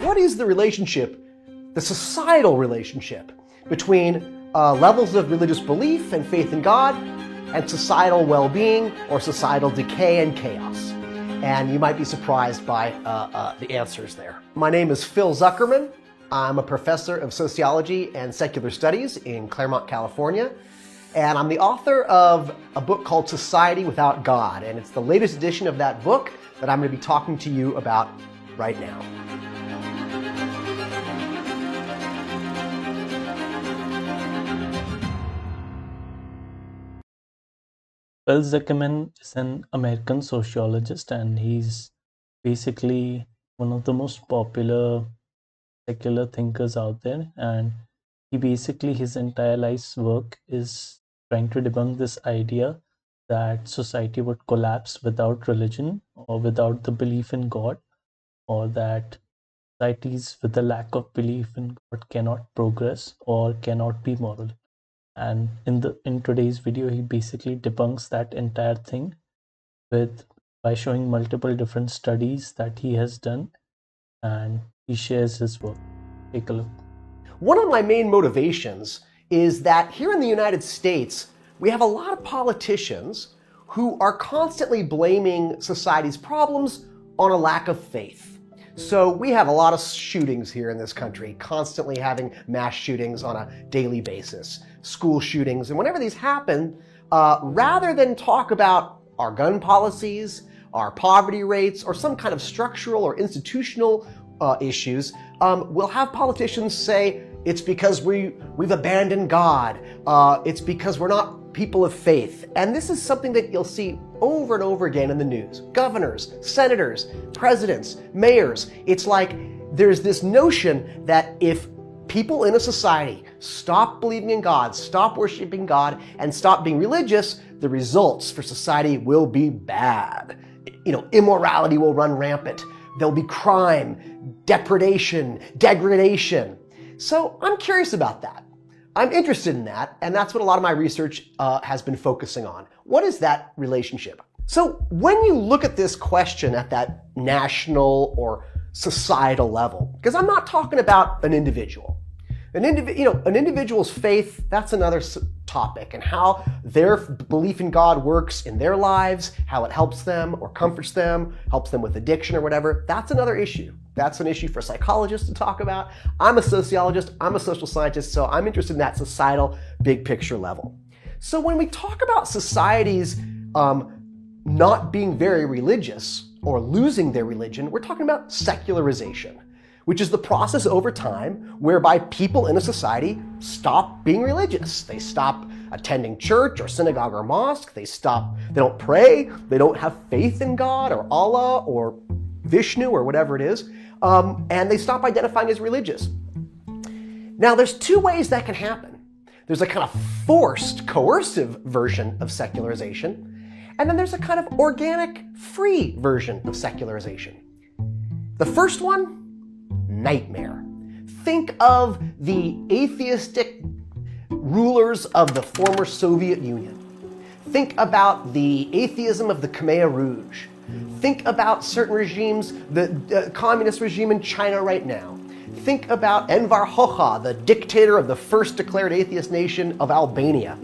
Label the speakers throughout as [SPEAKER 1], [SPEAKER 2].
[SPEAKER 1] What is the relationship, the societal relationship, between levels of religious belief and faith in God and societal well-being or societal decay and chaos? And you might be surprised by the answers there. My name is Phil Zuckerman. I'm a professor of sociology and secular studies in Claremont, California. And I'm the author of a book called Society Without God. And it's the latest edition of that book that I'm going to be talking to you about right now.
[SPEAKER 2] Phil Zuckerman is an American sociologist, and he's basically one of the most popular secular thinkers out there. And his entire life's work is trying to debunk this idea that society would collapse without religion or without the belief in God, or that societies with a lack of belief in God cannot progress or cannot be moral. And in today's video, he basically debunks that entire thing by showing multiple different studies that he has done, and he shares his work. Take a look.
[SPEAKER 1] One of my main motivations is that here in the United States, we have a lot of politicians who are constantly blaming society's problems on a lack of faith. So we have a lot of shootings here in this country, constantly having mass shootings on a daily basis, school shootings. And whenever these happen, rather than talk about our gun policies, our poverty rates, or some kind of structural or institutional issues, we'll have politicians say it's because we've abandoned God. It's because we're not people of faith. And this is something that you'll see over and over again in the news. Governors, senators, presidents, mayors. It's like there's this notion that if people in a society stop believing in God, stop worshiping God, and stop being religious, the results for society will be bad. Immorality will run rampant. There'll be crime, depredation, degradation. So I'm curious about that. I'm interested in that, and that's what a lot of my research has been focusing on. What is that relationship? So when you look at this question at that national or societal level, because I'm not talking about an individual. An individual's faith, that's another topic, and how their belief in God works in their lives, how it helps them or comforts them, helps them with addiction or whatever, that's another issue. That's an issue for psychologists to talk about. I'm a sociologist, I'm a social scientist, so I'm interested in that societal big picture level. So when we talk about societies not being very religious or losing their religion, we're talking about secularization, which is the process over time whereby people in a society stop being religious. They stop attending church or synagogue or mosque. They don't pray. They don't have faith in God or Allah or Vishnu or whatever it is. And they stop identifying as religious. Now, there's two ways that can happen. There's a kind of forced, coercive version of secularization, and then there's a kind of organic, free version of secularization. The first one, nightmare. Think of the atheistic rulers of the former Soviet Union. Think about the atheism of the Khmer Rouge. Think about certain regimes, the communist regime in China right now. Think about Enver Hoxha, the dictator of the first declared atheist nation of Albania.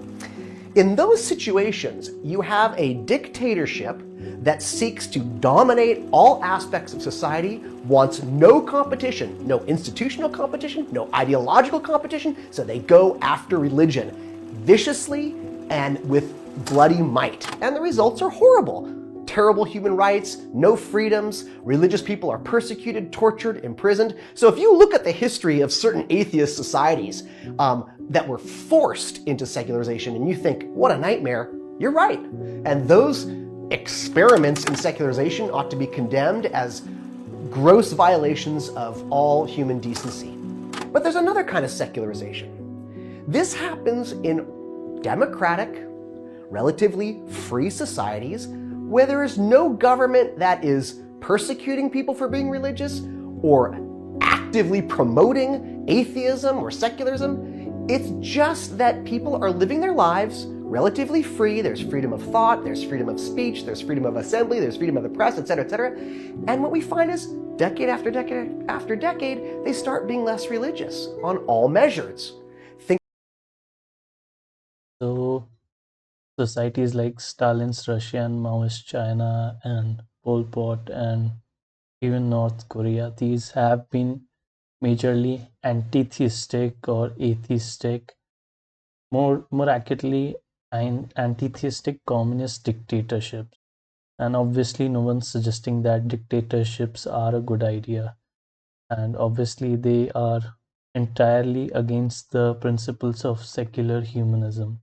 [SPEAKER 1] In those situations, you have a dictatorship that seeks to dominate all aspects of society, wants no competition, no institutional competition, no ideological competition, so they go after religion viciously and with bloody might. And the results are horrible. Terrible human rights, no freedoms, religious people are persecuted, tortured, imprisoned. So if you look at the history of certain atheist societies that were forced into secularization and you think, what a nightmare, you're right. And those experiments in secularization ought to be condemned as gross violations of all human decency. But there's another kind of secularization. This happens in democratic, relatively free societies where there is no government that is persecuting people for being religious or actively promoting atheism or secularism. It's just that people are living their lives relatively free. There's freedom of thought, there's freedom of speech, there's freedom of assembly, there's freedom of the press, etc., etc. And what we find is decade after decade after decade, they start being less religious on all measures.
[SPEAKER 2] So societies like Stalin's Russia and Maoist China and Pol Pot and even North Korea, these have been majorly anti-theistic or atheistic, more accurately, anti-theistic communist dictatorships. And obviously, no one's suggesting that dictatorships are a good idea. And obviously, they are entirely against the principles of secular humanism,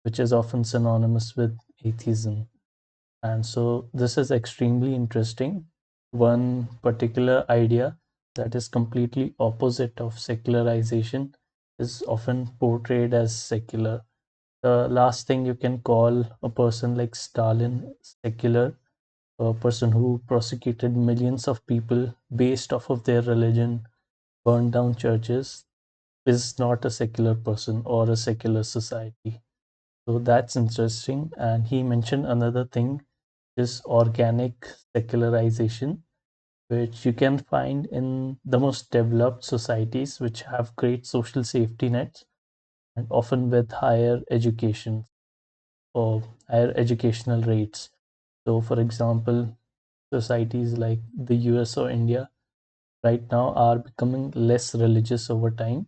[SPEAKER 2] which is often synonymous with atheism. And so, this is extremely interesting. One particular idea that is completely opposite of secularization is often portrayed as secular. The last thing you can call a person like Stalin secular, a person who prosecuted millions of people based off of their religion, burned down churches, is not a secular person or a secular society. So that's interesting. And he mentioned another thing is organic secularization, which you can find in the most developed societies, which have great social safety nets and often with higher education or higher educational rates. So, for example, societies like the US or India right now are becoming less religious over time,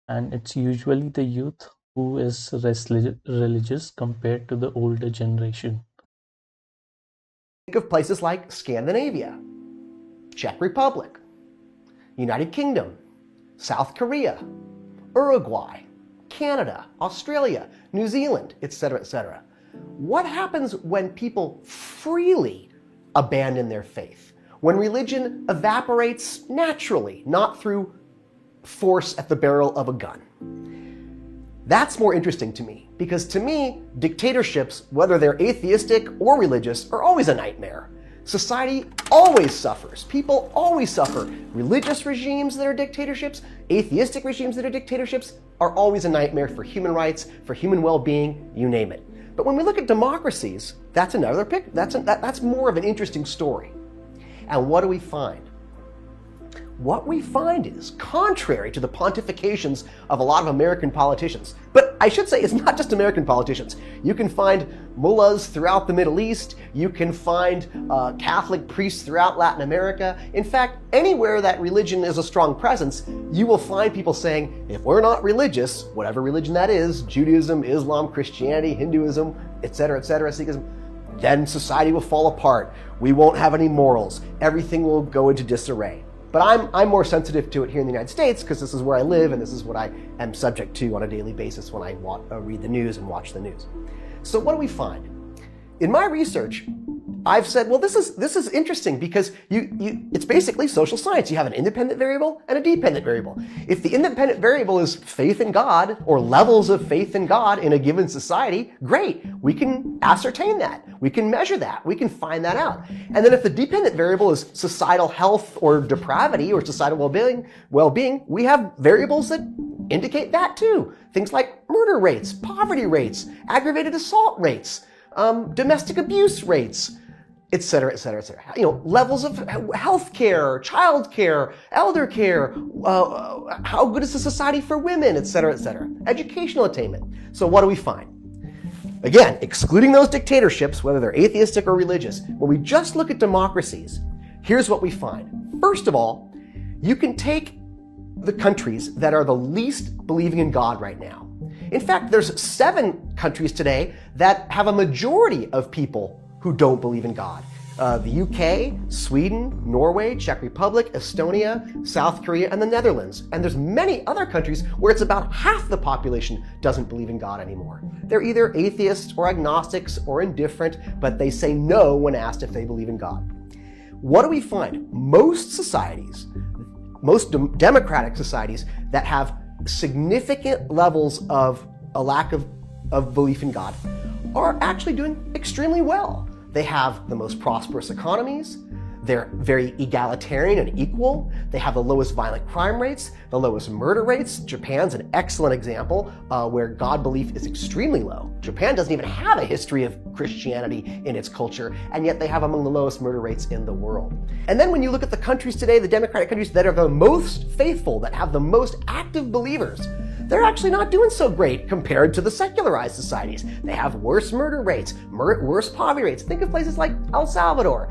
[SPEAKER 2] and it's usually the youth who is less religious compared to the older generation.
[SPEAKER 1] Think of places like Scandinavia, Czech Republic, United Kingdom, South Korea, Uruguay, Canada, Australia, New Zealand, etc., etc. What happens when people freely abandon their faith? When religion evaporates naturally, not through force at the barrel of a gun? That's more interesting to me, because to me, dictatorships, whether they're atheistic or religious, are always a nightmare. Society always suffers. People always suffer. Religious regimes that are dictatorships, atheistic regimes that are dictatorships, are always a nightmare for human rights, for human well-being, you name it. But when we look at democracies, that's another that's more of an interesting story. And what do we find? What we find is, contrary to the pontifications of a lot of American politicians, but I should say it's not just American politicians. You can find mullahs throughout the Middle East. You can find Catholic priests throughout Latin America. In fact, anywhere that religion is a strong presence, you will find people saying, if we're not religious, whatever religion that is, Judaism, Islam, Christianity, Hinduism, etc., Sikhism, then society will fall apart. We won't have any morals. Everything will go into disarray. But I'm more sensitive to it here in the United States because this is where I live and this is what I am subject to on a daily basis when I read the news and watch the news. So what do we find? In my research, I've said, well, this is interesting because it's basically social science. You have an independent variable and a dependent variable. If the independent variable is faith in God or levels of faith in God in a given society, great. We can ascertain that. We can measure that. We can find that out. And then if the dependent variable is societal health or depravity or societal well-being, we have variables that indicate that too. Things like murder rates, poverty rates, aggravated assault rates, domestic abuse rates, etc., etc., etc. Levels of health care, child care, elder care, how good is the society for women, etc., etc. Educational attainment. So what do we find? Again, excluding those dictatorships, whether they're atheistic or religious, when we just look at democracies, here's what we find. First of all, you can take the countries that are the least believing in God right now. In fact, there's 7 countries today that have a majority of people who don't believe in God. The UK, Sweden, Norway, Czech Republic, Estonia, South Korea, and the Netherlands. And there's many other countries where it's about half the population doesn't believe in God anymore. They're either atheists or agnostics or indifferent, but they say no when asked if they believe in God. What do we find? Most societies, most democratic societies that have significant levels of a lack of belief in God are actually doing extremely well. They have the most prosperous economies. They're very egalitarian and equal. They have the lowest violent crime rates, the lowest murder rates. Japan's an excellent example where God belief is extremely low. Japan doesn't even have a history of Christianity in its culture, and yet they have among the lowest murder rates in the world. And then when you look at the countries today, the democratic countries that are the most faithful, that have the most active believers, they're actually not doing so great compared to the secularized societies. They have worse murder rates, worse poverty rates. Think of places like El Salvador.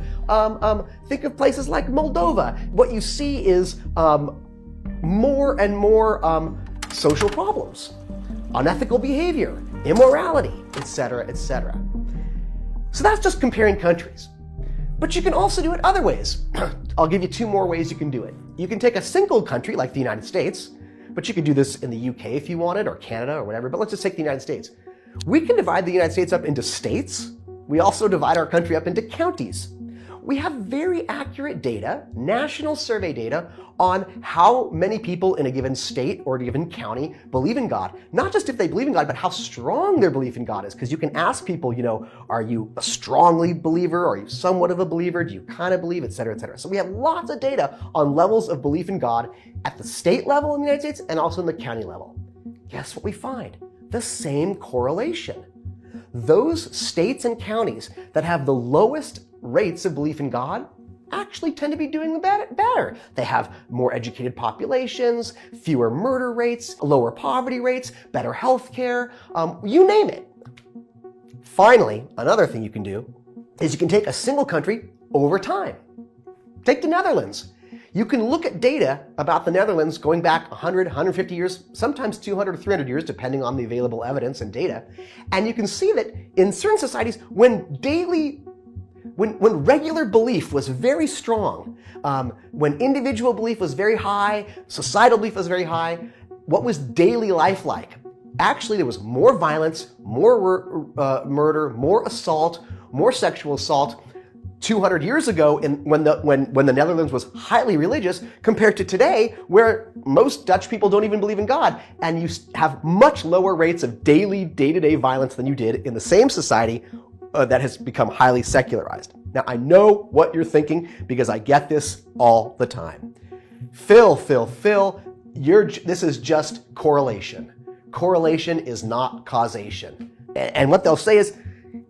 [SPEAKER 1] Think of places like Moldova. What you see is more and more social problems, unethical behavior, immorality, etc., etc. So that's just comparing countries. But you can also do it other ways. I'll give you two more ways you can do it. You can take a single country like the United States, but you could do this in the UK if you wanted, or Canada, or whatever. But let's just take the United States. We can divide the United States up into states. We also divide our country up into counties. We have very accurate data, national survey data, on how many people in a given state or a given county believe in God. Not just if they believe in God, but how strong their belief in God is. Because you can ask people, are you a strongly believer? Are you somewhat of a believer? Do you kind of believe, et cetera, et cetera. So we have lots of data on levels of belief in God at the state level in the United States and also in the county level. Guess what we find? The same correlation. Those states and counties that have the lowest rates of belief in God actually tend to be doing better. They have more educated populations, fewer murder rates, lower poverty rates, better health care, you name it. Finally, another thing you can do is you can take a single country over time. Take the Netherlands. You can look at data about the Netherlands going back 100, 150 years, sometimes 200 or 300 years, depending on the available evidence and data. And you can see that in certain societies, when regular belief was very strong, when individual belief was very high, societal belief was very high, what was daily life like? Actually, there was more violence, more murder, more assault, more sexual assault 200 years ago when the Netherlands was highly religious compared to today, where most Dutch people don't even believe in God, and you have much lower rates of daily, day-to-day violence than you did in the same society that has become highly secularized. Now, I know what you're thinking because I get this all the time. Phil, this is just correlation. Correlation is not causation. And what they'll say is,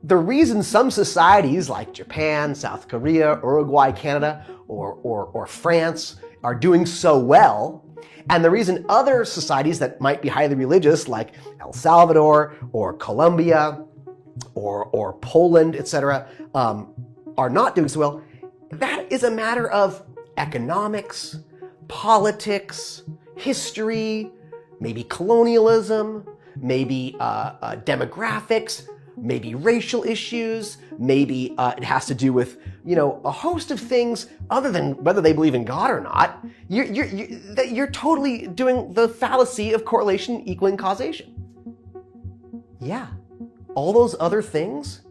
[SPEAKER 1] the reason some societies like Japan, South Korea, Uruguay, Canada, or France are doing so well, and the reason other societies that might be highly religious like El Salvador or Colombia or Poland, etc., are not doing so well, that is a matter of economics, politics, history, maybe colonialism, maybe demographics, maybe racial issues, maybe it has to do with, a host of things other than whether they believe in God or not. You're totally doing the fallacy of correlation equaling causation. Yeah, all those other things,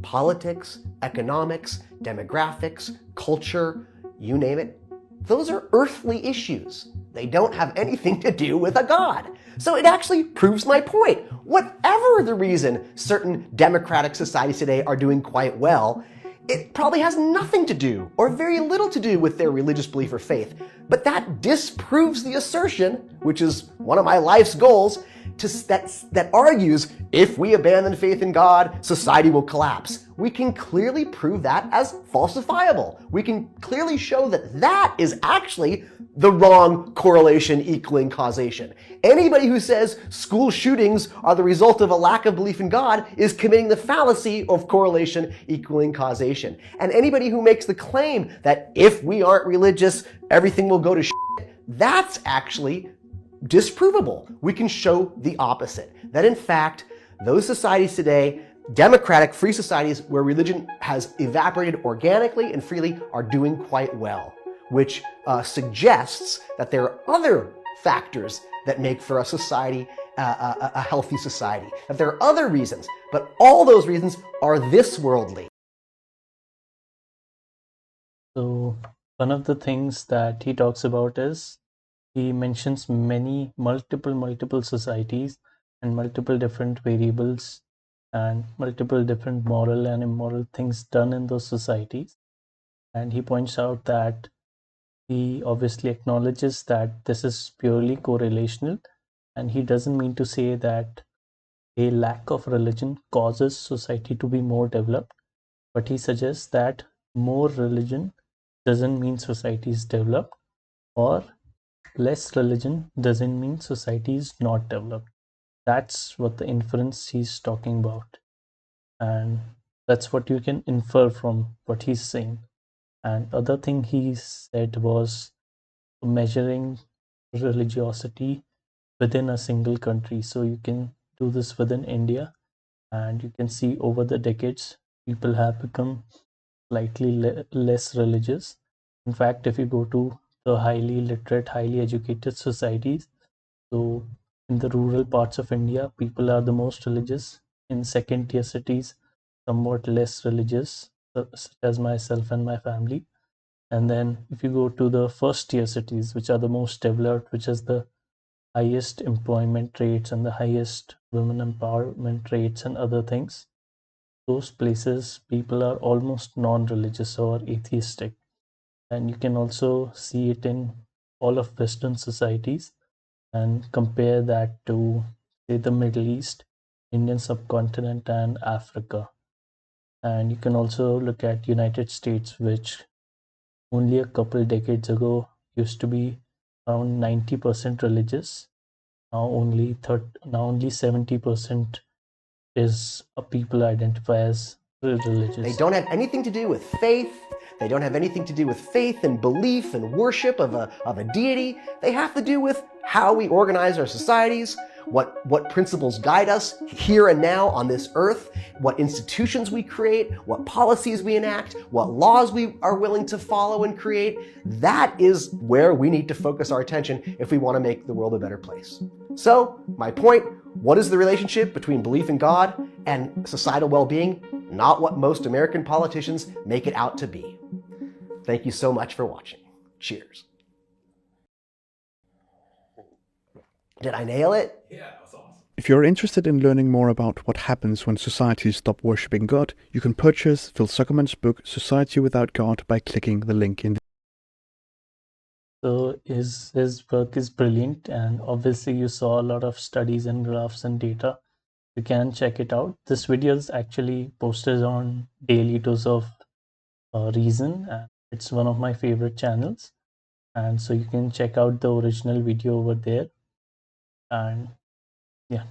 [SPEAKER 1] politics, economics, demographics, culture, you name it, those are earthly issues. They don't have anything to do with a God. So it actually proves my point. Whatever the reason certain democratic societies today are doing quite well, it probably has nothing to do, or very little to do, with their religious belief or faith. But that disproves the assertion, which is one of my life's goals, that argues if we abandon faith in God, society will collapse. We can clearly prove that as falsifiable. We can clearly show that that is actually the wrong correlation equaling causation. Anybody who says school shootings are the result of a lack of belief in God is committing the fallacy of correlation equaling causation. And anybody who makes the claim that if we aren't religious, everything will go to shit, that's actually disprovable. We can show the opposite. That in fact, those societies today, democratic, free societies where religion has evaporated organically and freely, are doing quite well, which suggests that there are other factors that make for a society, a healthy society. That there are other reasons, but all those reasons are this worldly.
[SPEAKER 2] So one of the things that he talks about is, he mentions multiple societies and multiple different variables and multiple different moral and immoral things done in those societies. And he points out that he obviously acknowledges that this is purely correlational, and he doesn't mean to say that a lack of religion causes society to be more developed, but he suggests that more religion doesn't mean society is developed, or less religion doesn't mean society is not developed. That's what the inference he's talking about. And that's what you can infer from what he's saying. And other thing he said was measuring religiosity within a single country. So you can do this within India, and you can see over the decades people have become slightly less religious. In fact, if you go to the highly literate, highly educated societies, so in the rural parts of India, people are the most religious. In second tier cities, somewhat less religious, such as myself and my family. And then if you go to the first tier cities, which are the most developed, which has the highest employment rates and the highest women empowerment rates and other things, those places people are almost non-religious or atheistic. And you can also see it in all of Western societies and compare that to, say, the Middle East, Indian subcontinent, and Africa. And you can also look at United States, which only a couple decades ago used to be around 90% religious. Now only 70% is people identify as religious.
[SPEAKER 1] They don't have anything to do with faith. They don't have anything to do with faith and belief and worship of a deity. They have to do with how we organize our societies, what principles guide us here and now on this earth, what institutions we create, what policies we enact, what laws we are willing to follow and create. That is where we need to focus our attention if we want to make the world a better place. So, my point, what is the relationship between belief in God and societal well-being? Not what most American politicians make it out to be. Thank you so much for watching. Cheers. Did I nail it?
[SPEAKER 3] Yeah, that's awesome.
[SPEAKER 4] If you're interested in learning more about what happens when societies stop worshipping God, you can purchase Phil Zuckerman's book Society Without God by clicking the link in the
[SPEAKER 2] So his work is brilliant, and obviously you saw a lot of studies and graphs and data. You can check it out. This video is actually posted on Daily Dose of Reason, and it's one of my favorite channels. And so you can check out the original video over there. And yeah,